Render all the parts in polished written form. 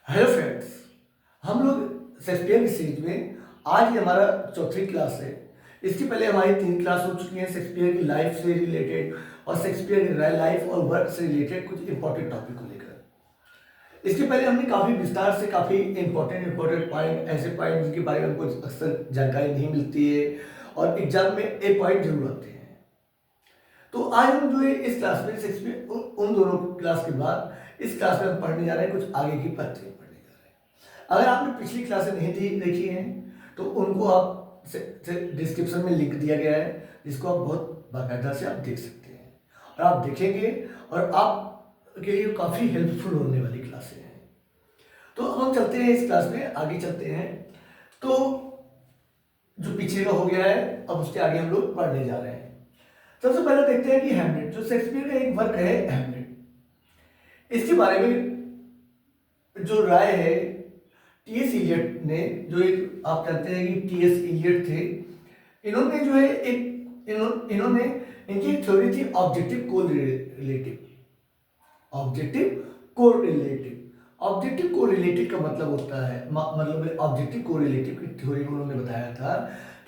Hello friends, हम लोग Shakespeare की सीरीज में आज ये हमारा चौथी क्लास है। इसके पहले हमारी 3 क्लास हो चुकी हैं शेक्सपियर की लाइफ से रिलेटेड और शेक्सपियर की लाइफ और वर्क से रिलेटेड कुछ इंपॉर्टेंट टॉपिक को लेकर। इसके पहले हमने काफ़ी विस्तार से काफ़ी इंपॉर्टेंट पॉइंट, ऐसे पॉइंट जिनके बारे में हमको अक्सर जानकारी नहीं मिलती है और एग्जाम में ए पॉइंट जरूर आते हैं। तो आज हम जो है इस क्लास में शेक्सपियर उन दोनों क्लास के बाद इस क्लास में हम पढ़ने जा रहे हैं कुछ आगे की बातें। अगर आपने पिछली क्लासें नहीं देखी हैं तो उनको आप डिस्क्रिप्शन में लिंक दिया गया है, जिसको आप बहुत बाकायदा से आप देख सकते हैं और आप देखेंगे और आप के लिए काफ़ी हेल्पफुल होने वाली क्लासें हैं। तो अब हम चलते हैं इस क्लास में आगे चलते हैं। तो जो पीछे का हो गया है अब उसके आगे हम लोग पढ़ने जा रहे हैं। सबसे पहले देखते हैं कि हैमलेट जो शेक्सपियर का एक वर्क है हैमलेट, इसके बारे में जो राय है टी.एस. इलियट ने, जो एक आप जानते हैं कि टी.एस. इलियट थे, इन्होंने जो है इन्होंने इनकी एक थ्योरी थी ऑब्जेक्टिव कोरिलेटिव का मतलब होता है मतलब ऑब्जेक्टिव कोरिलेटिव की थ्योरी में उन्होंने बताया था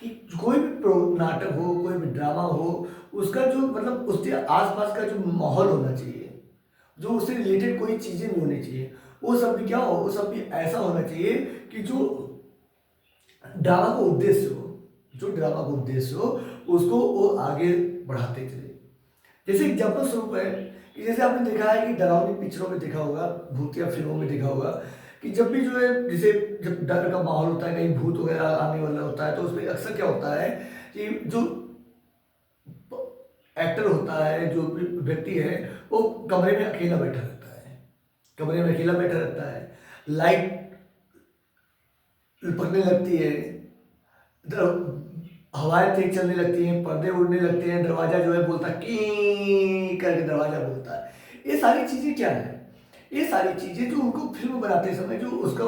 कि कोई भी नाटक हो, कोई भी ड्रामा हो, उसका जो मतलब उसके आसपास का जो माहौल होना चाहिए, जो उससे रिलेटेड कोई चीजें भी होनी चाहिए, वो सब भी क्या हो, वो सब भी ऐसा होना चाहिए कि जो ड्रामा का उद्देश्य हो उसको वो आगे बढ़ाते चले। जैसे एग्जाम्पल स्वरूप है कि जैसे आपने देखा है कि डरावनी पिक्चरों में देखा होगा, भूतिया फिल्मों में देखा होगा कि जब भी जो है जैसे जब डर का माहौल होता है, कहीं भूत वगैरह आने वाला होता है, तो उसमें अक्सर क्या होता है कि जो एक्टर होता है, जो व्यक्ति है, वो कमरे में अकेला बैठा रहता है, लाइट पकड़ने लगती है, हवाएं तेज चलने लगती हैं, पर्दे उड़ने लगते हैं, दरवाजा जो है बोलता है की करके दरवाजा बोलता है। ये सारी चीजें क्या है? ये सारी चीजें जो उनको फिल्म बनाते समय जो उसका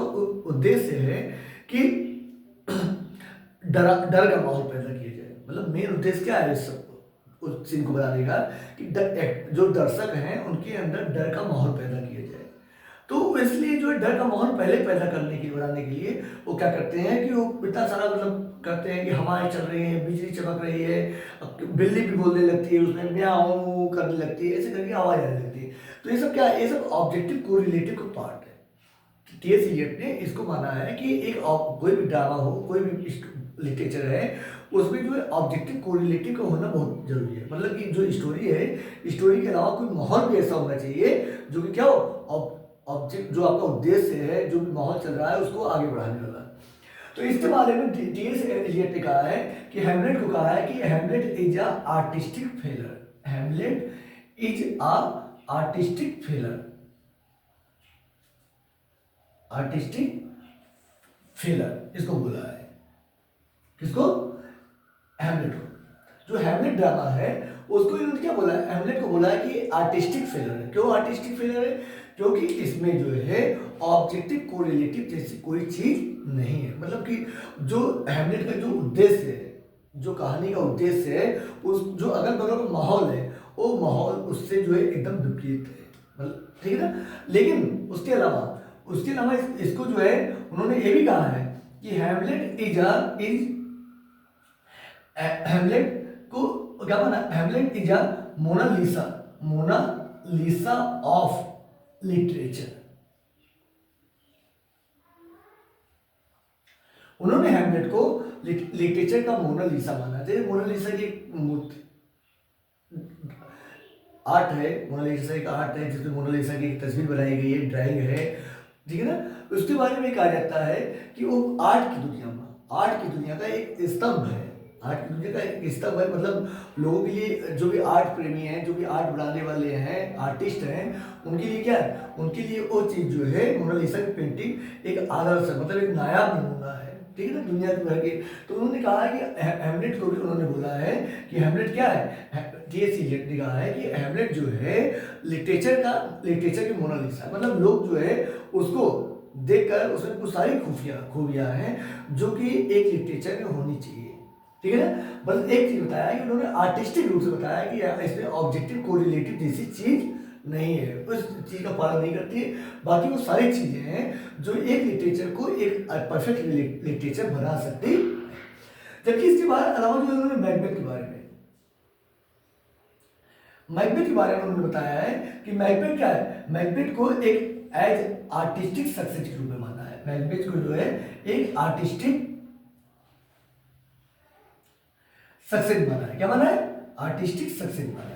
उद्देश्य है कि डर का माहौल पैदा किया जाए। मतलब मेन उद्देश्य क्या है इस सब उस सीन को बनाने का कि जो दर्शक हैं उनके अंदर डर का माहौल पैदा किया जाए। तो इसलिए जो डर का माहौल पहले पैदा बनाने के लिए वो क्या करते हैं कि वो इतना सारा मतलब करते हैं कि हवाएं चल रही हैं, बिजली चमक रही है, बिल्ली भी बोलने लगती है, उसमें म्याऊं करने लगती है, ऐसे करके आवाज आने लगती है। तो ये सब क्या है? ये सब ऑब्जेक्टिव कोरिलेटिव का पार्ट है। टी.एस. इलियट ने इसको माना है कि एक कोई भी ड्रामा हो, कोई भी लिटरेचर है, उसमें जो है ऑब्जेक्टिव कोरिलेटिव का होना बहुत जरूरी है। मतलब कि जो स्टोरी है, स्टोरी के अलावा कोई माहौल भी ऐसा होना चाहिए जो कि क्या हो, ऑब्जेक्ट जो आपका उद्देश्य है, जो भी माहौल चल रहा है उसको आगे बढ़ाने वाला। तो इसके बारे में टी.एस. इलियट ने कहा है कि हैमलेट को कहा है कि Hamlet is a artistic failure. Hamlet is a artistic failure. Artistic failure इसको बोला है। किसको? हैमलेट को। जो हैमलेट ड्रामा है उसको इन्होंने क्या बोला है? हैमलेट को बोला है कि आर्टिस्टिक फेलर है। क्यों आर्टिस्टिक फेलर है? क्योंकि इसमें जो है ऑब्जेक्टिव कोरिलेटिव जैसी कोई चीज नहीं है। मतलब कि जो हैमलेट का जो उद्देश्य है, जो कहानी का उद्देश्य है, उस जो अगल बगल का माहौल है, वो माहौल उससे जो है एकदम विपरीत है। मतलब ठीक है ना। लेकिन उसके अलावा इसको जो है उन्होंने ये भी कहा है कि हैमलेट को क्या माना? Hamlet is a Mona Lisa of literature. उन्होंने हैमलेट को लिटरेचर का मोनालिसा माना। जैसे मोनालिसा की मूर्ति आर्ट है, मोनालिसा का आर्ट है जिसमें मोनालिसा की तस्वीर बनाई गई है, ड्राइंग है, ठीक है ना। उसके बारे में कहा जाता है कि वो आर्ट की दुनिया का एक स्तंभ है। आर्ट की दुनिया का एक स्तंभ है। मतलब लोगों के लिए, जो भी आर्ट प्रेमी हैं, जो भी आर्ट बनाने वाले हैं, आर्टिस्ट हैं, उनके लिए क्या है? उनके लिए वो चीज़ जो है मोनालिसा की पेंटिंग एक आदर्श है, मतलब एक नायाब नमूना है, ठीक है ना, दुनिया भर के। तो उन्होंने कहा है कि हैमलेट को भी उन्होंने बोला है कि हैमलेट क्या है? टी.एस. इलियट ने कहा है कि हैमलेट जो है लिटरेचर की मोनालिसा। मतलब लोग जो है उसको देखकर उसमें कुछ सारी खूबियां हैं जो कि एक लिटरेचर में होनी चाहिए, ठीक है ना। बस एक चीज बताया कि उन्होंने आर्टिस्टिक रूप से बताया कि इसमें ऑब्जेक्टिव कोरिलेटिव जैसी चीज नहीं है, उस चीज़ का पालन नहीं करती है। बाकी वो सारी चीज़ें हैं जो एक लिटरेचर को एक परफेक्ट लिटरेचर बना सकती है। जबकि इसके बाद अलावा जो उन्होंने मैकबेथ के बारे में उन्होंने बताया है कि मैकबेथ क्या है, मैकबेथ को एक एज आर्टिस्टिक सक्सेस के रूप में माना है। मैकबेथ को जो है एक आर्टिस्टिक सक्सेस माना है। क्या माना है? आर्टिस्टिक सक्सेस माना है।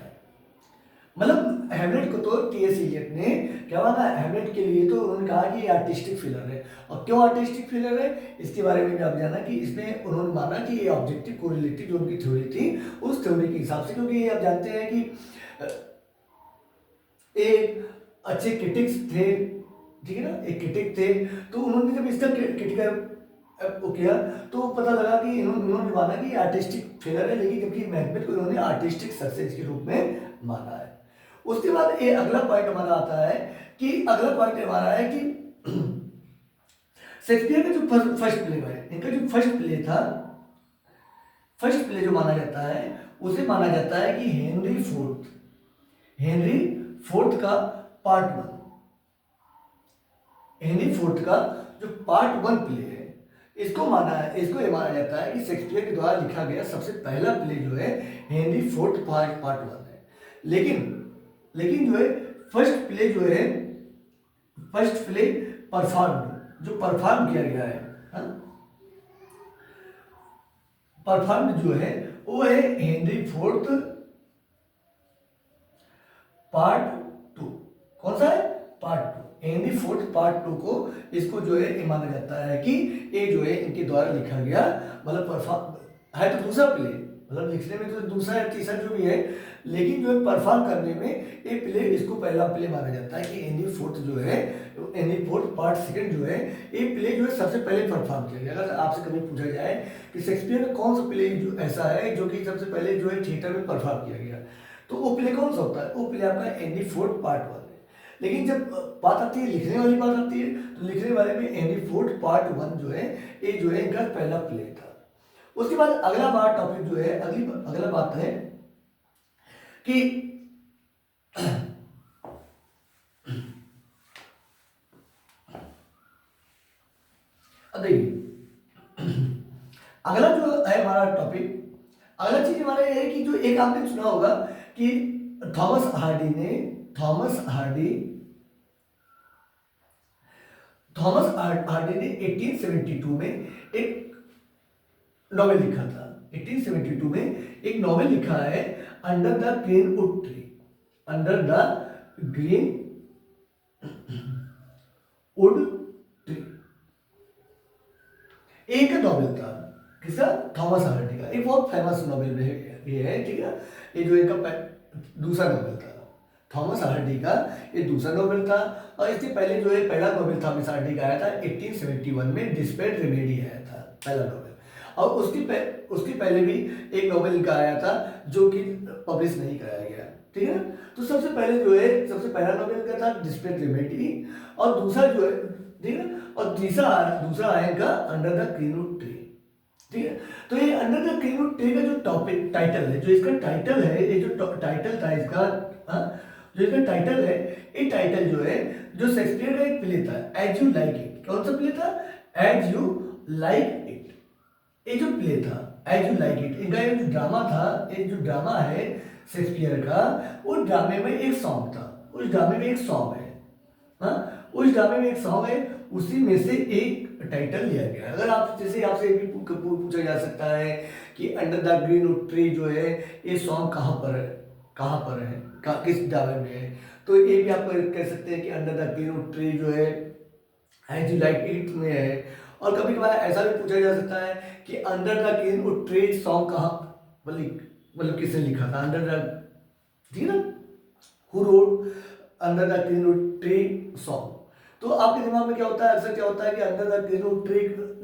मतलब हैमलेट को तो टी.एस. इलियट ने क्या माना, हैमलेट के लिए तो उन्होंने कहा कि ये आर्टिस्टिक फिलर है। और क्यों आर्टिस्टिक फिलर है, इसके बारे में भी आप जाना कि इसमें उन्होंने माना कि ये ऑब्जेक्टिव कोरिलेटिव जो उनकी थ्योरी थी उस थ्योरी के हिसाब से, क्योंकि ये आप जानते हैं कि एक अच्छे क्रिटिक्स थे, ठीक है ना, एक क्रिटिक थे, तो उन्होंने जब इसका क्रिटिकल वो किया तो पता लगा कि उन्होंने माना कि आर्टिस्टिक फेलर है, लेकिन जबकि मैकबेथ को उन्होंने आर्टिस्टिक सक्सेस के रूप में माना है। उसके बाद ये अगला पॉइंट हमारा आता है कि शेक्सपियर का जो फर्स्ट प्ले है, इनका जो फर्स्ट प्ले जो माना जाता है उसे माना जाता है कि हेनरी फोर्थ का पार्ट का जो पार्ट 1 प्ले है, इसको ये माना जाता है कि शेक्सपियर के द्वारा लिखा गया सबसे पहला प्ले जो है हेनरी फोर्थ पार्ट 1 है। लेकिन जो है फर्स्ट प्ले परफॉर्म किया गया है, परफॉर्म जो है वो है हेनरी फोर्थ पार्ट 2। कौन सा है? पार्ट 2। हेनरी फोर्थ पार्ट 2 को इसको जो है माना जाता है कि ये जो है इनके द्वारा लिखा गया, मतलब परफॉर्म है तो दूसरा प्ले, मतलब लिखने में तो दूसरा या तीसरा जो भी है, लेकिन जो है परफॉर्म करने में ये प्ले, इसको पहला प्ले माना जाता है कि हेनरी फोर्थ पार्ट 2 जो है ये प्ले जो है सबसे पहले परफॉर्म किया गया। अगर आपसे कभी पूछा जाए कि शेक्सपियर का कौन सा प्ले जो ऐसा है जो कि सबसे पहले जो है थिएटर में परफॉर्म किया गया, तो वो प्ले कौन सा होता है? वो प्ले आपका हेनरी फोर्थ पार्ट 1 है। लेकिन जब बात आती है लिखने वाली बात आती है, तो लिखने वाले में हेनरी फोर्थ पार्ट 1 जो है ये जो है इनका पहला प्ले था। उसके बाद अगला टॉपिक जो है, अगला बात है कि अगला जो है हमारा टॉपिक, अगला चीज हमारा ये है कि जो एक आपने सुना होगा कि थॉमस हार्डी ने 1872 में एक नॉवेल लिखा था। 1872 में एक नॉवेल लिखा है अंडर द ग्रीनवुड ट्री। एक नॉवेल था किसका? थॉमस हार्डी का। एक बहुत फेमस नॉवेल ये है, ठीक है। ये जो इनका दूसरा नॉवेल था थॉमस हार्डी का, ये दूसरा नॉवेल था। और इसके पहले जो है पहला नॉवेल थॉमस हार्डी का आया था 1871 में, डिस्पेयर रेमेडी आया था पहला नॉवेल। और उसके पहले भी एक नॉवेल इनका आया था जो कि पब्लिश नहीं कराया गया, ठीक है। तो सबसे पहला नॉवेल का था डिस्पेयर रेमेडी, और दूसरा जो है, ठीक है, और दूसरा आया इनका अंडर द ग्रीनवुड ट्री, ठीक है। तो ये अंडर द ग्रीनवुड ट्री का जो टाइटल है, जो इसका टाइटल है, ये जो टाइटल था इसका, जो इसका टाइटल है, ये टाइटल जो है जो शेक्सपियर का एक प्ले था एज यू लाइक इट। कौन सा प्ले था? As you like it. ये जो प्ले था एज यू लाइक इट, इनका ये जो ड्रामा था, ये जो ड्रामा है शेक्सपियर का, उस ड्रामे में एक सॉन्ग था, उस ड्रामे में एक सॉन्ग है, उसी में से एक टाइटल लिया गया। अगर आप जैसे आपसे भी पूछा जा सकता है कि अंडर द ग्रीनवुड ट्री जो है ये सॉन्ग कहाँ पर है, किस ड्रामे में है, तो ये भी आप कह सकते हैं कि अंडर द ग्रीनवुड ट्री जो है एज यू लाइक इट में है। और कभी कभार ऐसा भी पूछा जा सकता है कि under the greenwood tree song कहाँ, मतलब किसने लिखा था अंडर द, ठीक है ना, who wrote under the greenwood tree song. तो आपके दिमाग में क्या होता है, अक्सर क्या होता है कि under the greenwood tree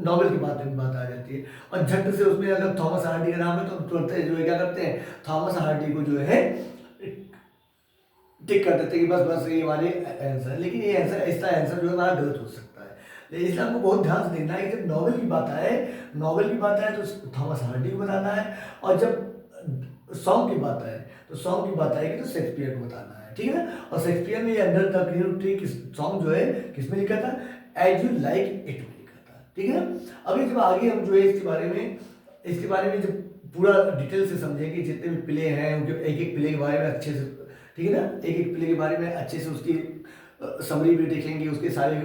novel की बात आ जाती है, और झट से उसमें अगर थॉमस हार्डी का नाम है तो तुरंत जो है क्या करते हैं, थॉमस हार्डी को जो है टिक कर देते हैं कि बस ये हमारे आंसर। लेकिन ये इसका आंसर जो है हमारा गलत हो सकता है। इसलिए आपको बहुत ध्यान से देखना है कि जब नॉवेल की बात आए तो थॉमस हार्डी को बताना है, और जब सॉन्ग की बात आए तो शेक्सपियर को बताना है। है, ठीक है ना। और शेक्सपियर ने ये under the green tree song जो है किसमें लिखा था, एज यू लाइक इट में लिखा था, ठीक है ना। अभी जब आगे हम जो है इसके बारे में जब पूरा डिटेल से समझेंगे, जितने भी प्ले हैं उनके एक एक प्ले के बारे में अच्छे से, ठीक है ना, एक एक प्ले के बारे में अच्छे से उसकी समरी भी देखेंगे, उसके सारे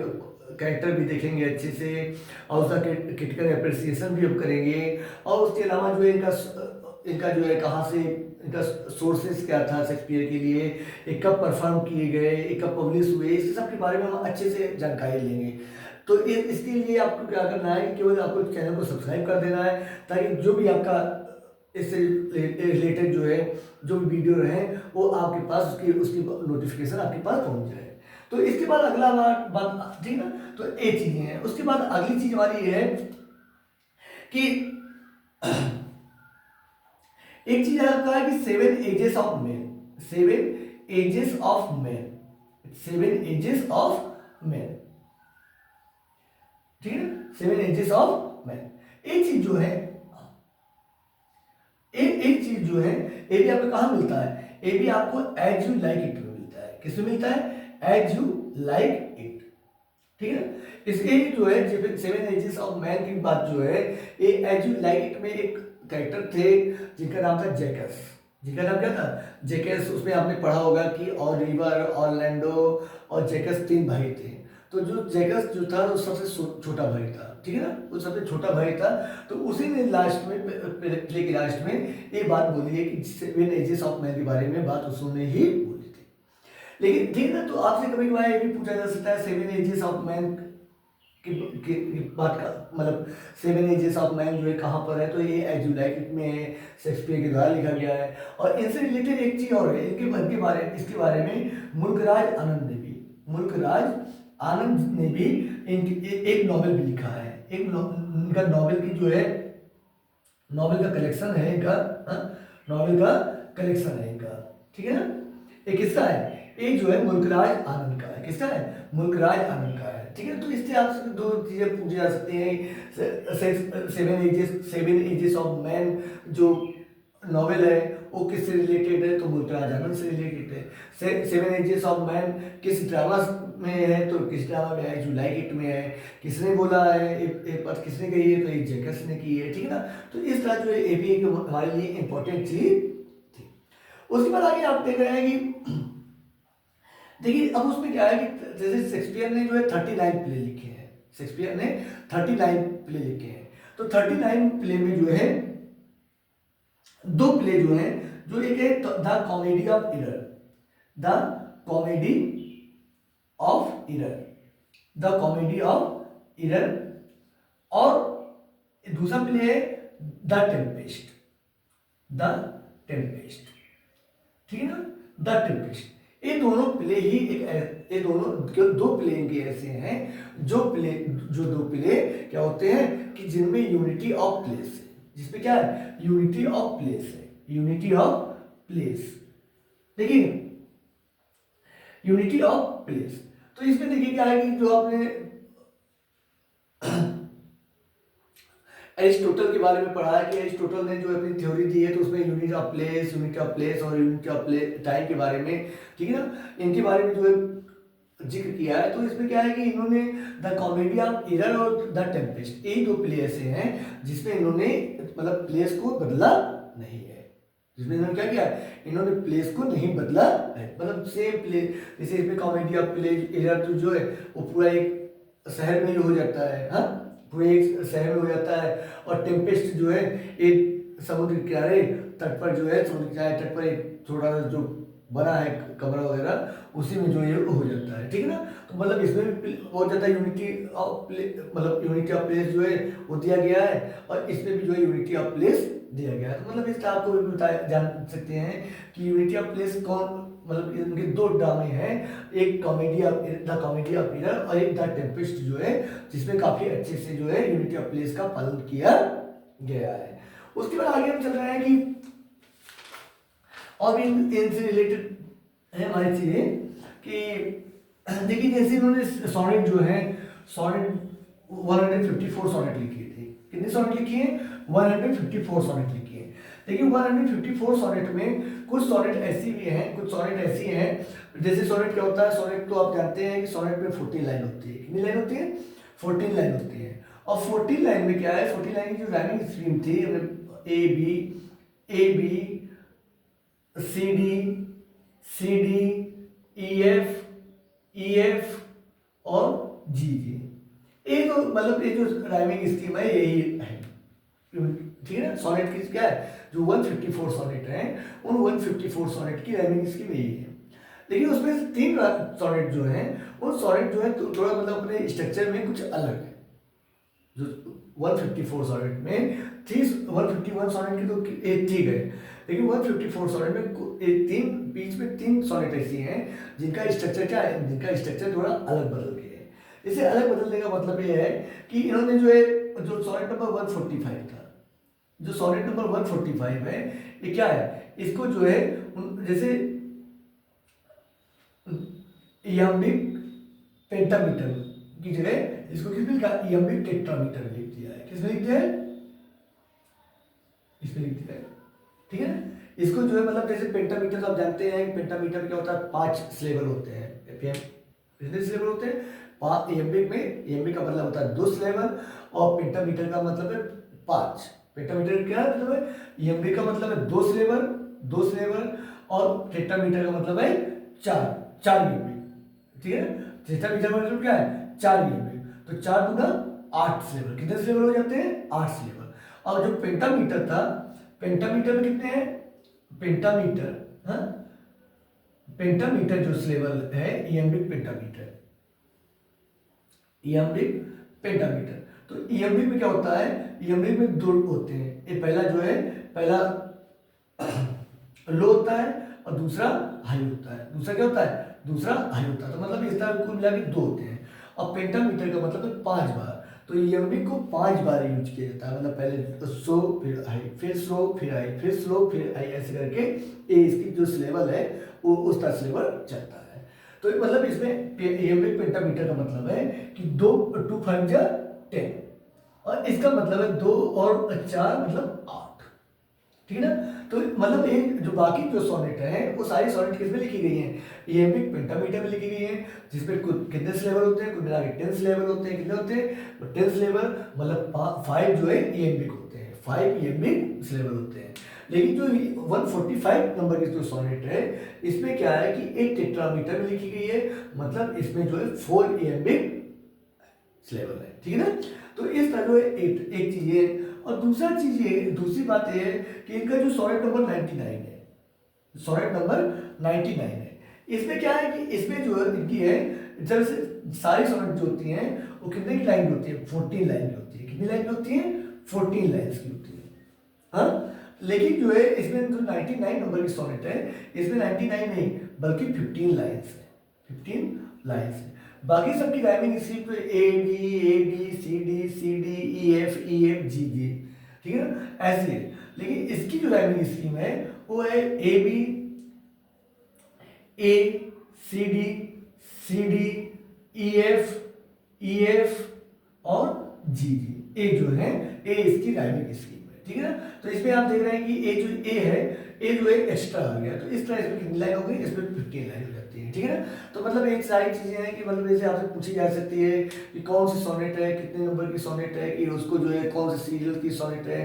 कैरेक्टर भी देखेंगे अच्छे से, और उसका क्रिटिकल अप्रिसिएशन भी हम करेंगे। और उसके अलावा जो है इनका जो है कहाँ से इनका सोर्सेज क्या था शेक्सपियर के लिए, ये कब परफॉर्म किए गए, ये कब पब्लिश हुए, इस सब के बारे में हम अच्छे से जानकारी लेंगे। तो इसके लिए आपको क्या करना है, केवल आपको चैनल को सब्सक्राइब कर देना है, ताकि जो भी आपका इससे रिलेटेड जो है जो भी वीडियो रहे वो आपके पास उसकी नोटिफिकेशन आपके पास पहुंच जाए। तो इसके बाद अगला बात, ठीक है ना, तो ये चीजें हैं। उसके बाद अगली चीज हमारी ये है कि एक चीज आपका है कि 7 ages of man, 7 ages of man, 7 ages of man, ठीक है ना, 7 एजेस ऑफ मैन। एक चीज जो है एक चीज जो है ये भी आपको कहाँ मिलता है, ये भी आपको एज यू लाइक इट में मिलता है। किसमें मिलता है, एज यू लाइक इट, ठीक है। इसके जो है 7 एजेस ऑफ मैन की बात जो है, ये एज यू लाइक इट में एक कैरेक्टर थे जिनका नाम था जैकस। जिनका नाम क्या था, जैकस। उसमें आपने पढ़ा होगा कि ऑलिवर, ऑरलैंडो और जैकस 3 भाई थे। तो जो जैकस जो था वो सबसे छोटा भाई था, ठीक है ना, वो सबसे छोटा भाई था। तो उसी ने लास्ट में प्ले के लास्ट में ये बात बोली है कि 7 एजेस ऑफ मैन के बारे में बात उसने ही बोली थी। लेकिन ठीक है ना, तो आपसे कभी कभार ये भी पूछा जा सकता है 7 एजेस ऑफ मैन की बात का मतलब 7 एजेस ऑफ मैन जो है कहाँ पर है, तो ये एज यू लाइक इट में है, शेक्सपियर के द्वारा लिखा गया है। और इनसे रिलेटेड एक चीज और है, इसके बारे में मुल्कराज आनंद ने भी एक नॉवेल भी लिखा है। इनका नॉवेल की जो है नॉवेल का कलेक्शन है इनका, नॉवेल का कलेक्शन है इनका, ठीक है ना। एक किसका है, एक जो है मुल्कराज आनंद का है। किसका है, मुल्कराज आनंद का है, ठीक है। तो इससे आपसे 2 चीजें पूछी जा सकती हैं। 7 एजेस ऑफ मैन जो नॉवेल है वो किससे रिलेटेड है, तो मुल्कराज आनंद से रिलेटेड है। 7 एजेस ऑफ मैन किस ड्रामा में है, तो किस ड्रामा में है, जो लाइक इट में है। किसने बोला है, एक बात किसने कही है, तो एक जैकस ने की है, ठीक है ना। तो इस तरह जो है ये भी एक हमारे लिए इंपॉर्टेंट चीज थी। उसके बाद आगे आप देख रहे हैं कि देखिए अब उसमें क्या है कि जैसे शेक्सपियर ने जो है 39 प्ले लिखे हैं, शेक्सपियर ने 39 प्ले लिखे हैं। तो 39 प्ले में जो है 2 प्ले जो हैं, जो एक है the comedy of error, the comedy of error, the comedy of error, और दूसरा प्ले है द टेम्पेस्ट, द टेम्पेस्ट, ठीक है ना, द टेम्पेस्ट। ये दोनों प्ले ही ये दोनों 2 प्ले इनके ऐसे हैं जो 2 प्ले क्या होते हैं कि जिनमें यूनिटी ऑफ प्लेस है, जिसमें क्या है, यूनिटी ऑफ प्लेस है, यूनिटी ऑफ प्लेस। देखिए यूनिटी ऑफ प्लेस, तो इसमें देखिए क्या है कि जो आपने एरिस्टोटल के बारे में पढ़ा है कि एरिस्टोटल ने जो अपनी थ्योरी दी है, तो उसमें यूनिटी ऑफ प्लेस और यूनिटी ऑफ टाइम के बारे में, ठीक है ना, इनके बारे में जो है जिक्र किया है। तो इसमें क्या है कि इन्होंने द कॉमेडी ऑफ इरर और द टेम्पेस्ट, ये 2 प्ले ऐसे हैं जिसमें इन्होंने मतलब प्लेस को बदला नहीं है, जिसमें इन्होंने क्या किया, इन्होंने प्लेस को नहीं बदला है, मतलब सेम प्ले। जैसे इसमें कॉमेडी ऑफ प्ले इरर तो जो है वो पूरा एक शहर में हो जाता है, हाँ, पूरे एक शहर में हो जाता है। और टेम्पेस्ट जो है एक समुद्र किनारे तट पर जो है, समुद्र किनारे तट पर एक थोड़ा जो बना है कमरा वगैरह, उसी में जो है वो हो जाता है, ठीक है ना। तो मतलब इसमें भी बहुत ज़्यादा यूनिटी ऑफ प्लेस जो है वो दिया गया है, और इसमें भी जो है यूनिटी ऑफ प्लेस दिया गया है। तो मतलब इसका आपको भी बताया जान सकते हैं कि यूनिटी ऑफ प्लेस कौन, मतलब इनके 2 ड्रामे हैं, एक द कॉमेडी ऑफ इरर और एक द टेम्पेस्ट जो है, जिसमें काफ़ी अच्छे से जो है यूनिटी ऑफ प्लेस का पालन किया गया है। उसके बाद आगे हम चल रहे हैं कि और भी इनसे रिलेटेड है हमारी चीज़ें कि देखिए जैसे इन्होंने सोनेट जो है, सोनेट 154 सोनेट लिखी थी। कितनी सोनेट लिखी है, 154 सोनेट लिखी है। लेकिन 154 सोनेट में कुछ सोनेट ऐसी भी हैं, कुछ सोनेट ऐसी हैं, जैसे सोनेट क्या होता है, सोनेट तो आप जानते हैं कि सोनेट में 14 लाइन होती है। कितनी लाइन होती है? 14 लाइन होती है। और 14 लाइन में क्या है, 14 लाइन की जो राइमिंग स्कीम थी, A B C D E F और जी। ये तो मतलब ये जो राइमिंग स्कीम है यही है, ठीक है ना। सोनेट की क्या है, जो 154 सोनेट हैं उन 154 सोनेट की राइमिंग स्कीम यही है। लेकिन उसमें से 3 सोनेट जो हैं, उन सोनेट जो है थोड़ा मतलब अपने स्ट्रक्चर में कुछ अलग है। जो 154 सोनेट में 151 सोनेट की तो ठीक है, लेकिन 154 सोनेट में तीन बीच में 3 सोनेट ऐसी हैं जिनका स्ट्रक्चर क्या है, जिनका स्ट्रक्चर थोड़ा अलग बदल गया है। इसे अलग बदलने का मतलब ये है कि इन्होंने जो है, जो सोनेट नंबर 145 था, जो सोनेट नंबर 145 है, ये क्या है, इसको जो है जैसे इयम्बिक पेंटामीटर की जगह इसको किस में लिखा, इयम्बिक टेट्रामीटर लिख दिया है। किसमें लिख दिया है? इसमें लिख दिया है, ठीक है ना। इसको जो है मतलब जैसे पेंटामीटर आप जानते हैं, पेंटामीटर क्या होता है, 5 स्लेबल होते हैं। एफएम कितने स्लेबल होते हैं? 5। इयम्बिक में, इयम्बिक का मतलब होता है 2 स्लेबल और पेंटामीटर का मतलब है 5। पेंटामीटर क्या मतलब है, इयम्बिक का मतलब है 2 स्लेबल, 2 स्लेबल, और टेट्रामीटर का मतलब है 4 इयम्बिक, ठीक है ना। टेट्रामीटर का मतलब क्या है, 4 इयम्बिक, तो 4 गुना 8 स्लेबल। कितने स्लेबल हो जाते हैं? 8 स्लेबल। और जो पेंटामीटर था, पेंटामीटर में कितने हैं, पेंटामीटर, हाँ, पेंटामीटर जो स्लेबल है, इयम्बिक पेंटामीटर, इयम्बिक पेंटामीटर। तो इयम्बिक में क्या होता है, इयम्बिक में 2 होते हैं। ये पहला जो है, पहला लो होता है और दूसरा हाई होता है। दूसरा क्या होता है? दूसरा हाई होता है। तो मतलब इस तरह कुल मिला के 2 होते हैं। और पेंटामीटर का मतलब है 5 बार। तो इयम्बिक को 5 बार यूज किया जाता है, मतलब पहले स्लो फिर हाई, फिर स्लो फिर हाई, फिर स्लो फिर हाई, ऐसे करके ये इसकी जो स्लेबल है वो उस तरह स्लेबल चलता है। तो मतलब इसमें इयम्बिक पेंटामीटर का मतलब है कि 2 2 5 10, और इसका मतलब है 2 और 4 मतलब 8, ठीक है ना। तो मतलब एक जो बाकी जो सोनेट है वो सारी सोनेट किसमें लिखी गई हैं, इयम्बिक पेंटामीटर में लिखी गई हैं, जिसमें कुछ कितने स्लेबल होते हैं, कुल मिला के 10 स्लेबल होते हैं। कितने होते हैं? 10 स्लेबल, मतलब 5 जो है इयम्बिक होते हैं, 5 इयम्बिक स्लेबल होते हैं। लेकिन जो 145 नंबर की जो सोनेट है, इसमें क्या है कि एक टेट्रामीटर में लिखी गई है, मतलब इसमें जो है 4 इयम्बिक स्लेबल है, ठीक है ना। तो इस तरह जो है एक चीज है। और दूसरी बात ये है कि इनका जो सोनेट नंबर 99 है, सोनेट नंबर 99 है, इसमें क्या है कि इसमें जो है इनकी है, जब से सारी सोनेट जो होती हैं वो कितने की लाइन की होती है, 14 लाइन की होती है। कितनी लाइन की होती है? 14 लाइन्स की होती है, हाँ। लेकिन जो है इसमें जो 99 नंबर की सोनेट है, इसमें 99 नहीं बल्कि 15 लाइन्स है, 15 लाइन्स है। बाकी सबकी राइमिंग स्कीम तो A B C D E F G G, ठीक है ना, ऐसी है। लेकिन इसकी जो राइमिंग स्कीम है वो है A B A C D E F और जी जी। ए जो है, ए इसकी राइमिंग स्कीम है, ठीक है ना। तो इसमें आप देख रहे हैं कि ए जो ए है, ए जो है एक्स्ट्रा आ गया, तो इस तरह इसमें कितनी लाइन हो गई, इसमें 15 लाइन हो जाती है, ठीक है ना। तो मतलब एक सारी चीजें हैं कि मतलब जैसे आपसे पूछी जा सकती है कि कौन सी सोनेट है, कितने नंबर की सोनेट है, कि उसको जो है कौन से सीरियल की सोनेट है,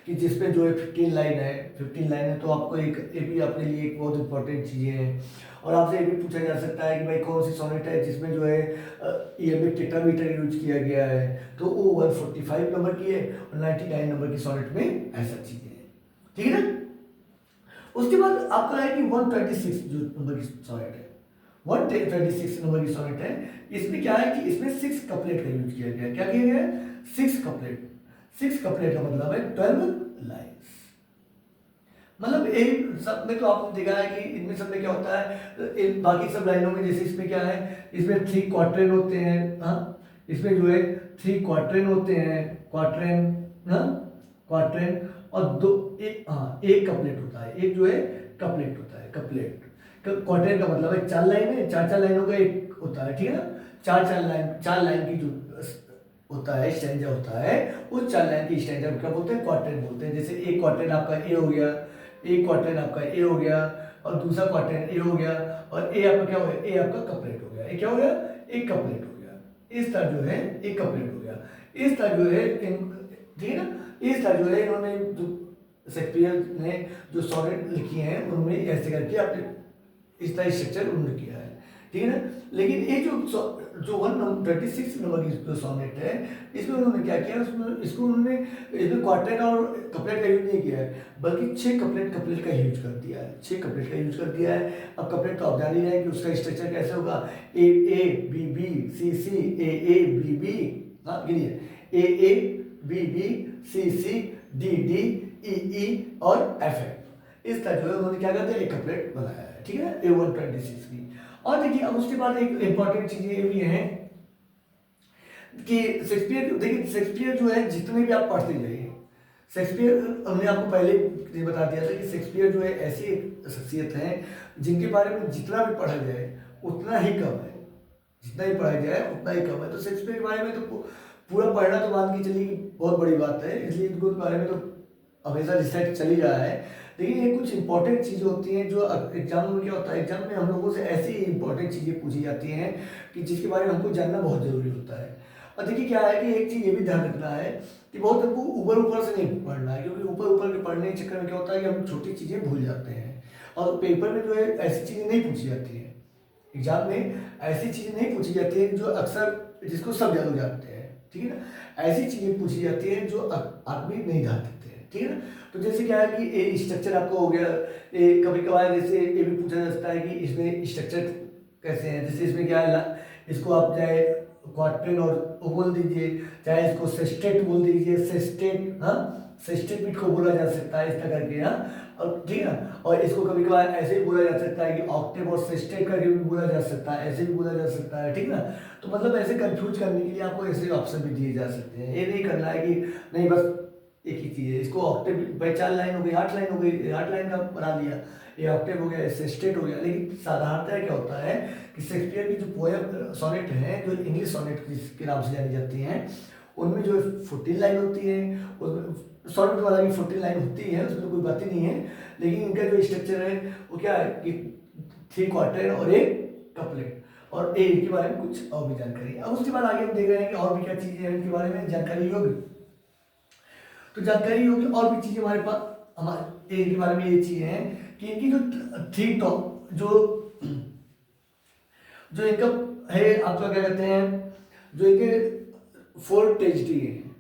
कि जिसमें जो है 15 लाइन है, 15 लाइन है। तो आपको ये भी अपने लिए एक बहुत इंपॉर्टेंट चीज़ें हैं। और आपसे ये भी पूछा जा सकता है कि भाई कौन सी सोनेट है जिसमें जो है इयम्बिक टेट्रामीटर यूज किया गया है, तो वो 145 नंबर की है, और 99 नंबर की सोनेट में ऐसा चीज़ें हैं, ठीक है ना। उसके बाद आपका है कि 126 जो नंबर की सोनेट है, 126 नंबर की सोनेट है, इसमें क्या है कि इसमें 6 कपलेट का यूज किया गया है। क्या किया गया है? 6 कपलेट। 6 कपलेट का मतलब है 12 लाइन्स। मतलब एक सब में तो आपने देखा है कि इनमें सब में क्या होता है, बाकी सब लाइनों में जैसे इसमें क्या है, इसमें 3 क्वार्टरेन होते हैं, हाँ, इसमें जो है 3 क्वार्टरेन होते हैं, क्वार्टरेन, हाँ, क्वार्टरेन, और एक कपलेट होता है, एक जो है कपलेट होता है, कपलेट। क्वार्टरेन का मतलब है 4 लाइन है, 4 लाइनों का एक होता है, ठीक है ना। 4 लाइन की जो होता है, स्टैंजा होता है, उस 4 लाइन की स्टैंजा क्या बोलते हैं, क्वार्टेन बोलते हैं। जैसे एक क्वार्टेन आपका ए हो गया, एक क्वार्टेन आपका ए हो गया, और दूसरा क्वार्टेन ए हो गया, और ए आपका क्या हो गया, ए आपका कपलेट हो गया। ये क्या हो गया, एक कपलेट हो गया। इस तरह जो है एक कपलेट हो गया। इस तरह जो है ठीक है ना, इस तरह जो है इन्होंने जो शेक्सपियर ने जो सॉनेट लिखी हैं उनमें ऐसे करके आपने इस तरह स्ट्रक्चर उन्होंने किया है, ठीक है ना। लेकिन ये जो 126 नंबर की जो सॉनेट है, इसमें उन्होंने क्या किया, उसमें इसको उन्होंने इसमें क्वार्टेट और कपलेट का यूज नहीं किया है, बल्कि 6 कपलेट का यूज कर दिया है। 6 कपलेट का यूज कर दिया है। अब कपलेट तो आप जान ही रहे कि उसका स्ट्रक्चर कैसे होगा, A A B B C C A A B B, हाँ गिनिए, A A B B C C D D E E और एफ एफ। इस तरह जो है उन्होंने क्या करते हैं, एक कपलेट बनाया है, ठीक है ना, A126 की। और देखिए अब उसके बाद एक इंपॉर्टेंट चीज ये भी है कि शेक्सपियर, देखिए शेक्सपियर जो है जितने भी आप पढ़ते जाइए, शेक्सपियर हमने आपको पहले ये बता दिया था कि शेक्सपियर जो है ऐसी एक शख्सियत है जिनके बारे में जितना भी पढ़ा जाए उतना ही कम है, जितना ही पढ़ा जाए उतना ही कम है। तो शेक्सपियर के बारे में तो पूरा पढ़ना तो मान के चलिए कि बहुत बड़ी बात है, इसलिए इनको बारे में तो हमेशा रिसर्च चल ही रहा है। लेकिन ये कुछ इंपॉर्टेंट चीज़ें होती हैं जो एग्जाम में क्या होता है, एग्जाम में हम लोगों से ऐसी इंपॉर्टेंट चीज़ें पूछी जाती हैं कि जिसके बारे में हमको जानना बहुत ज़रूरी होता है। और देखिए क्या है कि एक चीज़ ये भी ध्यान रखना है कि बहुत हमको ऊपर ऊपर से नहीं पढ़ना है, क्योंकि ऊपर ऊपर के पढ़ने के चक्कर में क्या होता है कि हम छोटी चीज़ें भूल जाते हैं। और पेपर में जो है ऐसी चीज़ें नहीं पूछी जाती हैं, एग्जाम में ऐसी चीज़ें नहीं पूछी जाती हैं जो अक्सर जिसको सब लोग जानते हैं, ठीक है ना। ऐसी चीज़ें पूछी जाती हैं जो आदमी नहीं जान सकते हैं, ठीक है ना। तो जैसे क्या है कि ए स्ट्रक्चर आपको हो गया, कभी कभार जैसे ये भी पूछा जा सकता है कि इसमें स्ट्रक्चर कैसे हैं। जैसे इसमें क्या है, इसको आप चाहे क्वार्टेन और बोल दीजिए, चाहे इसको सेस्टेट बोल दीजिए, सेस्टेट, हाँ सेस्टेट बीट को बोला जा सकता है इस तरह करके, हाँ, और ठीक है ना। और इसको कभी कभार ऐसे भी बोला जा सकता है कि ऑक्टेव और सेस्टेट करके भी बोला जा सकता है, ऐसे भी बोला जा सकता है, ठीक ना। तो मतलब ऐसे कंफ्यूज करने के लिए आपको ऐसे ऑप्शन भी दिए जा सकते हैं। ये नहीं करना है कि नहीं बस एक ही चीज़ है, इसको ऑक्टेव भाई 4 लाइन हो गई, 8 लाइन हो गई, 8 लाइन का बना लिया, ये ऑक्टेव हो गया, सेस्टेट हो गया। लेकिन साधारणतः क्या होता है कि शेक्सपियर की जो पोएम सॉनेट हैं, जो इंग्लिश सॉनेट के नाम से जानी जाती हैं, उनमें जो 14 लाइन होती है, उसमें सॉनेट वाला भी 14 लाइन होती है, उसमें तो कोई बात ही नहीं है। लेकिन इनका जो स्ट्रक्चर है वो क्या है कि 3 क्वार्टर और एक कपलेट, और ए के बारे में कुछ और भी जानकारी। अब उसके बाद आगे हम देख रहे हैं कि और भी क्या चीज़ें हैं इनके बारे में जानकारी होगी। तो जानकारी होगी और भी चीज़ें हमारे पास, हमारे ए के बारे में ये चीज़ें हैं कि इनकी जो 3 टॉप जो इनका है, आपका क्या कहते हैं, जो इनके 4 ट्रेजेडी हैं,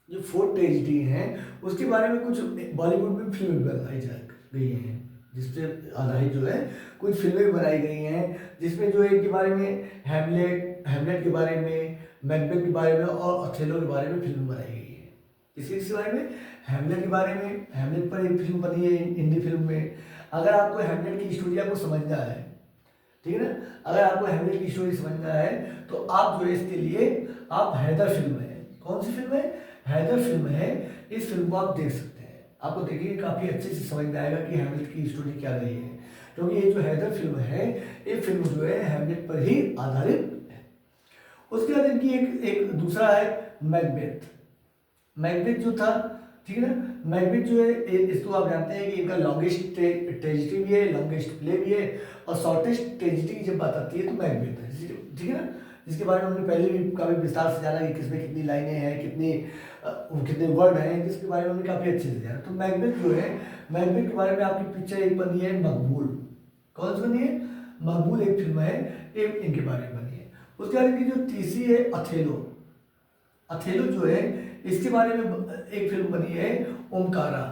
जो 4 ट्रेजेडी हैं उसके बारे में कुछ बॉलीवुड में फिल्में बनाई जा गई हैं, जिससे आधारित जो है कुछ फिल्में बनाई गई हैं, जिसमें जो है इनके बारे में हेमलेट के बारे में, मैकबेथ के बारे में और अथेलो के बारे में फिल्म बनाई गई है। किसके बारे में, हेमलेट के बारे में। हेमलेट पर एक फिल्म बनी है हिंदी फिल्म में। अगर आपको हेमलेट की स्टोरी आपको समझना है, ठीक है ना, अगर आपको हेमलेट की स्टोरी समझना है तो आप जो है इसके लिए आप हैदर फिल्म है, कौन सी फिल्म है, हैदर फिल्म है, इस फिल्म को आप देख सकते हैं। आपको देखिए काफ़ी अच्छे से समझ में आएगा कि हेमलेट की स्टोरी क्या रही है, क्योंकि ये जो हैदर फिल्म है, ये फिल्म जो है हेमलेट पर ही आधारित है। उसके बाद इनकी एक दूसरा है मैकबेथ। मैकबेथ जो था, ठीक है ना, मैकबेथ जो है इसको आप जानते हैं कि इनका लॉन्गेस्ट ट्रेजेडी भी है, लॉन्गेस्ट प्ले भी है, और शॉर्टेस्ट ट्रेजेडी की जब बात आती है तो मैकबेथ है, ठीक है ना, जिसके बारे में हमने पहले भी काफ़ी विस्तार से जाना कि किसमें कितनी लाइनें हैं, कितने वर्ड हैं, जिसके बारे में हमने काफ़ी अच्छे से जाना। तो मैकबेथ जो है, मैकबेथ के बारे में आपकी पिक्चर एक बनी है मकबूल। कौन सी बनी है, मकबूल एक फिल्म है, एक इनके बारे में बनी है। उसके बाद इनकी जो तीसरी है अथेलो। अथेलो जो है इसके बारे में एक फिल्म बनी है ओमकारा।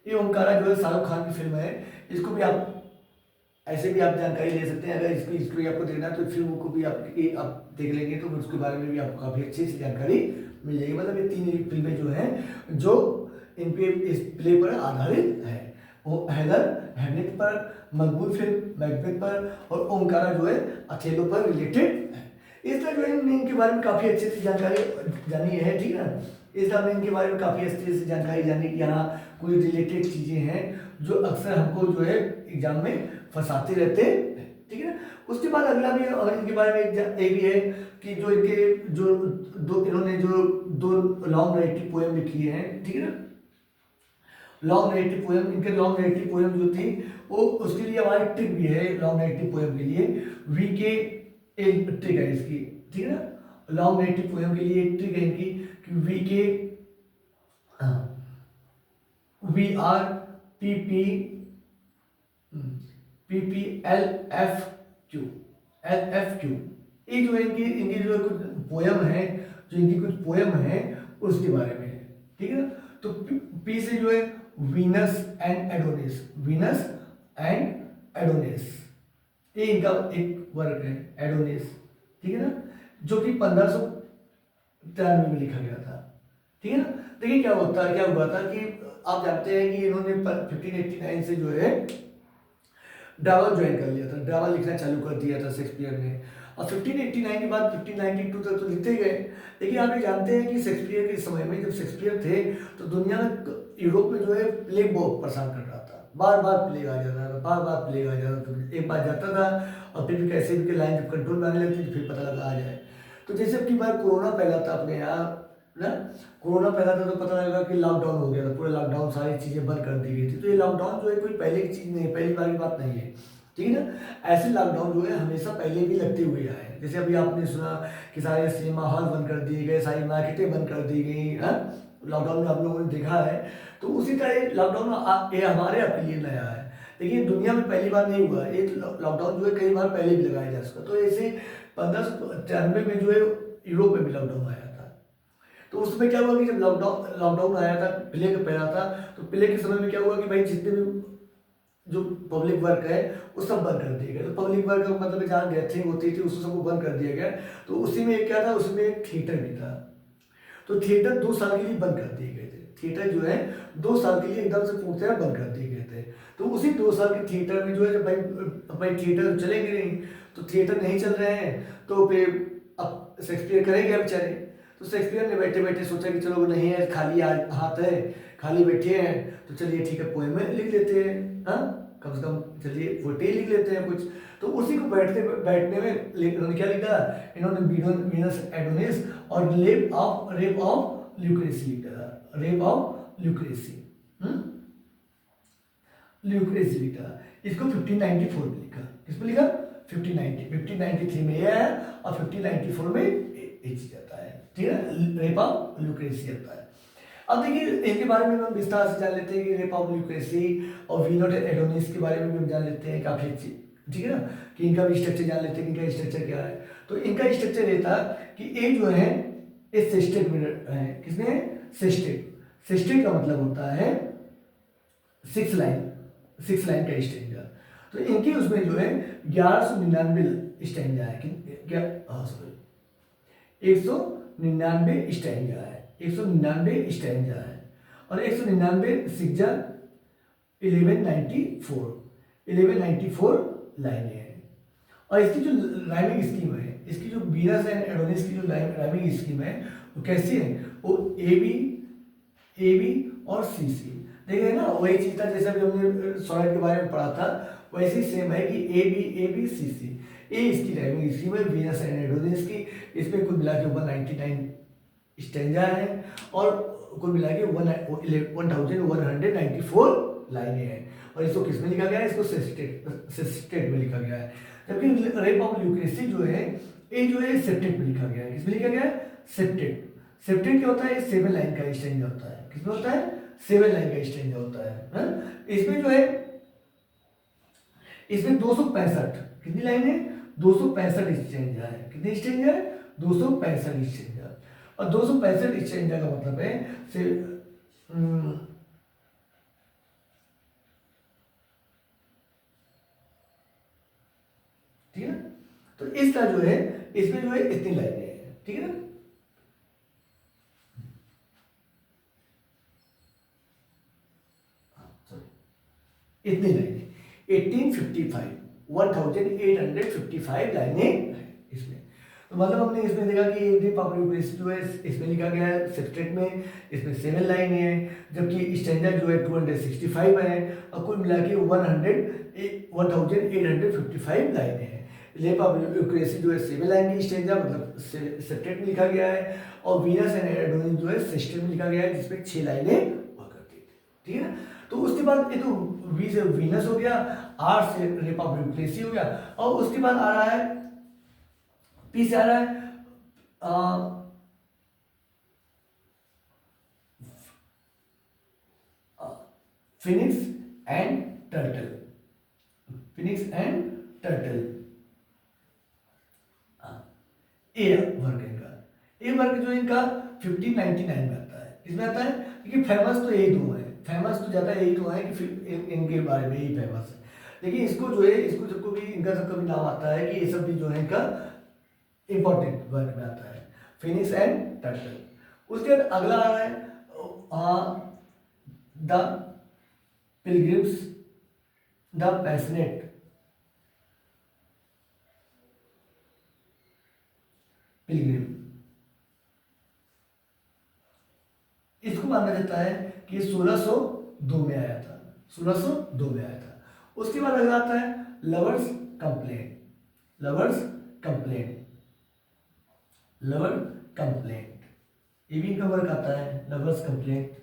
ये ओमकारा जो है शाहरुख खान की फिल्म है। इसको भी आप ऐसे भी आप जानकारी ले सकते हैं। अगर इसकी स्टोरी आपको देखना है तो फिल्म को भी आप देख लेंगे तो उसके बारे में भी आपको काफ़ी अच्छी सी जानकारी मिल जाएगी। मतलब ये 3 फिल्में जो हैं जो इन पे इस प्ले पर आधारित है, वो हैदर हेमलेट पर, मकबूल फिल्म मैकबेथ पर, और ओमकारा जो है अथेलो पर रिलेटेड है। इस तरह जो है इनके बारे में काफ़ी अच्छे से जानकारी जानी है, ठीक है ना। इस तरह इनके बारे में काफ़ी अच्छे से जानकारी जानी कि यहाँ कुछ रिलेटेड चीज़ें हैं जो अक्सर हमको जो है एग्जाम में फंसाते रहते हैं, ठीक है ना। उसके बाद अगला भी इनके बारे में एक भी है कि जो इनके जो दो इन्होंने जो दो लॉन्ग नरेटिव पोएम लिखी है, ठीक है ना, लॉन्ग नरेटिव पोएम, इनके लॉन्ग नरेटिव पोएम जो थी वो उसके लिए हमारी ट्रिक भी है, लॉन्ग नरेटिव पोएम के लिए वी के एक ट्रिक है इसकी, ठीक है ना, लॉन्ग नरेटिव पोएम के लिए एक ट्रिक है इनकी कि V K V R P P P P L F Q, L F Q, ये जो है इनकी इनकी जो कुछ पोयम है, जो इनकी कुछ पोयम है उसके बारे में है, ठीक है ना। तो पी से जो है Venus and Adonis, Venus and Adonis, ये इनका एक वर्क है एडोनिस, ठीक है ना, जो कि 1593 में लिखा गया था, ठीक है ना। देखिए क्या हुआ था कि आप जानते हैं कि इन्होंने 1589 से जो है ड्रामा ज्वाइन कर लिया था, ड्रामा लिखना चालू कर दिया था शेक्सपियर ने, और 1589 के बाद 1592 तक तो लिखते गए। लेकिन आप ये जानते हैं कि शेक्सपियर के समय में, जब शेक्सपियर थे तो दुनिया में, यूरोप में जो है प्लेग बहुत परेशान कर रहा था, बार बार प्लेग आ जाता था, बार बार प्लेग आ जाता था, एक बार जाता था और फिर भी कैसे भी लाइन जब कंट्रोल में आने लगती थी फिर पता लगा आ जाए। तो जैसे अब की बार कोरोना फैला था अपने यहाँ ना, कोरोना फैला था तो पता लगा कि लॉकडाउन हो गया था, पूरा लॉकडाउन, सारी चीज़ें बंद कर दी गई थी। तो ये लॉकडाउन जो है कोई पहले की चीज़ नहीं है, पहली बार की बात नहीं है, ठीक है ना। ऐसे लॉकडाउन जो है हमेशा पहले भी लगते हुए आए हैं। जैसे अभी आपने सुना कि सारे सिनेमा हॉल बंद कर दिए गए, सारी मार्केटें बंद कर दी गई, हाँ, लॉकडाउन में आप लोगों ने देखा है। तो उसी तरह लॉकडाउन ये हमारे आपके लिए नया है, लेकिन दुनिया में पहली बार नहीं हुआ। एक लॉकडाउन जो है कई बार पहले भी लगाया जा सकता। तो ऐसे 1593 में जो है यूरोप में भी लॉकडाउन आया था। तो उसमें क्या हुआ कि जब लॉकडाउन आया था, प्लेग फैला था, तो प्लेग के समय में क्या हुआ कि भाई जितने भी जो पब्लिक वर्क है वो सब बंद कर दिया गया। तो पब्लिक वर्क का मतलब जहाँ गैथरिंग होती थी उसको सबको बंद कर दिया गया। तो उसी में क्या था, उसमें एक थिएटर भी था। तो थिएटर 2 साल के लिए बंद कर दिए गए थे। थिएटर जो है 2 साल के लिए एकदम से पूरी तरह बंद कर दिए गए थे। तो उसी 2 साल के थिएटर में जो है, जब भाई थिएटर चलेंगे नहीं, तो थिएटर नहीं चल रहे हैं तो फिर अब शेक्सपियर करेंगे बेचारे। तो शेक्सपियर ने बैठे बैठे सोचा कि चलो नहीं है, खाली हाथ है, खाली बैठे हैं, तो चलिए ठीक है पोएम लिख लेते हैं, हाँ, कम से कम चलिए पोएट्री लिख लेते हैं कुछ। तो उसी को बैठने में इन्होंने क्या लिखा, इन्होंने वीनस एडोनिस और रेप ऑफ ल्यूक्रेसी लिखा, रेप ऑफ ल्यूक्रेसी, ल्यूक्रेसी लिखा। इसको 1594 में लिखा। किसमें लिखा? 1593 में यह है और 1594 में ये चीज आता है, ठीक है, रेप ऑफ ल्यूक्रेसी आता है। अब देखिए इनके बारे में हम विस्तार से जान लेते हैं कि रेप ऑफ ल्यूक्रेसी और वीनस एडोनिस के बारे में भी हम जान लेते हैं काफी अच्छी, ठीक है ना, कि इनका भी स्ट्रक्चर जान लेते हैं, इनका स्ट्रक्चर क्या है। तो इनका स्ट्रक्चर रहता कि ये जो है इस सेस्टेट में है। किसमें? सेस्टेट। सेस्टेट का मतलब होता है 6 लाइन का स्टेंजा। तो इनकी उसमें जो है 1199 स्टेंजा है, क्या, हाँ सॉरी, 199 स्टेंजा है, 199 स्टेंजा है, और 199 सिक्जा 1194 लाइनें हैं। और इसकी जो राइमिंग स्कीम है, इसकी जो वीनस एंड एडोनिस की जो राइमिंग स्कीम है वो कैसी है, वो ए बी और सी सी। देखिए ना, वही चीज था जैसे अभी हमने सोनेट के बारे में पढ़ा था, वैसे ही सेम है कि ए बी सी सी। ये इसकी राइमिंग स्कीम है वीनस एंड एडोनिस की। इसमें कुल मिला के 199 स्टेंजा है और कुल मिला के 1194 लाइनें हैं। और इसको किसमें लिखा गया है? इसको सेस्टेट में लिखा गया है। जबकि रेप ऑफ ल्यूक्रेसी जो है ये जो है सेप्टेट में लिखा गया है। किसमें लिखा गया है? सेप्टेट। सेप्टेट क्या होता है? 7 लाइन का स्टेंजा होता है। किसमें होता है? 7 लाइन का स्टेंजा होता है। इसमें जो है, इसमें 265 कितनी लाइन है? 265 स्टेंजा है। कितनी स्टेंजा है? 265 स्टेंजा। और 265 स्टेंजा का मतलब है ठीक है ना। तो इसका जो है, इसमें जो है इतनी लाइनें हैं, ठीक है ना। इतनी लाइनें 1855 लाइनें इसमें। तो मतलब हमने इसमें देखा कि रेप ऑफ ल्यूक्रेसी जो है इसमें लिखा गया है सेप्टेट में, इसमें 7 लाइन है, जबकि स्टैंजा जो है 265 है, और कुल मिला के 1855 लाइनें हैं। लेप ऑफ यूक्रेसी जो है 7 लाइन की स्टेंजा मतलब सेप्टेट में लिखा गया है, और वीनस एंड एडोनिस जो है सिस्टम में लिखा गया है, जिसमें 6 लाइनें हुआ करती थी, ठीक है ना। तो उसके बाद ये तो वी से वीनस हो गया, आर से लेप ऑफ यूक्रेसी हो गया, और उसके बाद आ रहा है पी से आ रहा है Phoenix and turtle, Phoenix and turtle, A work इनका, ए वर्क जो इनका 1599 में आता है। इसमें आता है क्योंकि फेमस तो यही दो है, फेमस तो ज़्यादा यही दो है कि इनके बारे में यही फेमस है, लेकिन इसको जो है इसको सबको भी इनका सबका भी नाम आता है कि ये सब भी जो है इनका इंपॉर्टेंट वर्क में आता है, फिनिक्स एंड टर्टल। उसके बाद अगला आ रहा है the pilgrims the passionate, Pilgrim, इसको माना जाता है कि 1602 में आया था, 1602 में आया था। उसके बाद अगला आता है lovers complaint, lovers complaint, lover complaint, ये भी इनका वर्क आता है, लवर्स कंप्लेंट,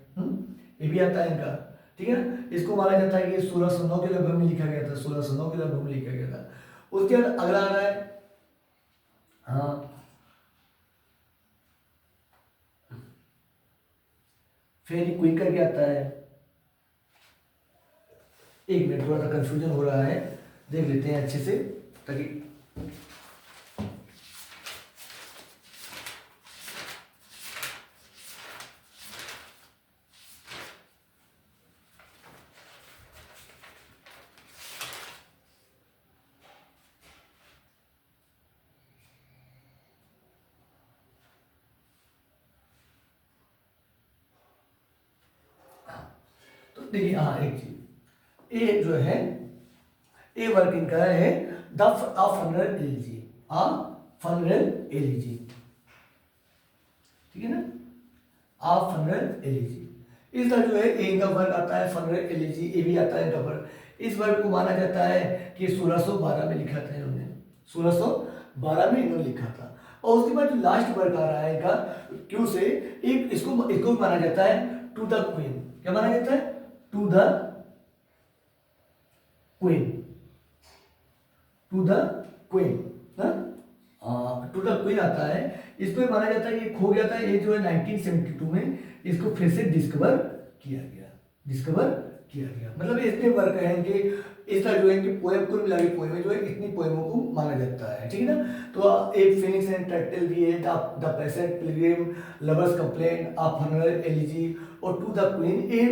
ये भी आता है इनका, ठीक है ना। इसको माना जाता है कि 1609 के लगभग में लिखा गया था, 1609 के लगभग में लिखा गया था। उसके बाद अगला आ रहा है फेरी क्वीन करके आता है, एक मिनट थोड़ा सा कंफ्यूजन हो रहा है, देख लेते हैं अच्छे से ताकि देखिए हाँ एक चीज ए जो है ए वर्क इनका है the funeral elegy, a funeral elegy, ठीक है ना, आ फनरल एलिजी, इसका जो है ए का वर्क आता है, फनरल एलिजी ए भी आता है इनका वर्क। इस वर्क को माना जाता है कि 1612 में लिखा था इन्होंने, 1612 में इन्होंने लिखा था। और उसके बाद जो लास्ट वर्क आ रहा है इनका क्यों से एक इसको माना जाता है टू द क्वीन, क्या माना जाता है, to the queen, to the queen, to the queen आता है। इसको माना जाता है कि खो गया था, ये जो है 1972 में इसको फिर से डिस्कवर किया गया, डिस्कवर किया गया, मतलब इतने वर्क है इनके, इसका जो है इनकी पोएम कुल मिला के पोएम में जो है इतनी पोएमों को माना जाता है, ठीक है ना। तो एक फिनिक्स एंड टर्टल भी है, the passionate pilgrim, lover's complaint, a funeral elegy और टू द क्वीन, ये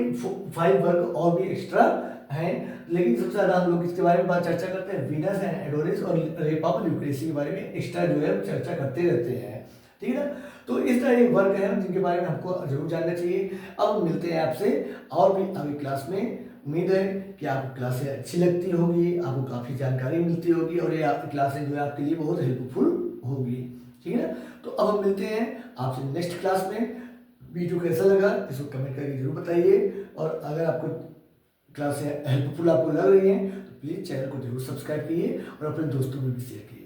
5 वर्क और भी एक्स्ट्रा हैं। लेकिन सबसे ज़्यादा हम लोग इसके बारे में चर्चा करते हैं वीनस एंड एडोनिस और रेप ऑफ यूक्रेसी के बारे में एक्स्ट्रा जो है चर्चा करते रहते हैं, ठीक है ना। तो इस तरह के वर्क है जिनके बारे में हमको जरूर जानना चाहिए। अब मिलते हैं आपसे और भी अगली क्लास में। उम्मीद है कि आपको क्लासें अच्छी लगती होगी, आपको काफ़ी जानकारी मिलती होगी और ये क्लासें जो है आपके लिए बहुत हेल्पफुल होगी, ठीक है ना। तो अब हम मिलते हैं आपसे नेक्स्ट क्लास में। वीडियो कैसा लगा इसको कमेंट करके जरूर बताइए, और अगर आपको क्लासें हेल्पफुल आपको लग रही हैं तो प्लीज़ चैनल को जरूर सब्सक्राइब कीजिए और अपने दोस्तों में भी शेयर कीजिए।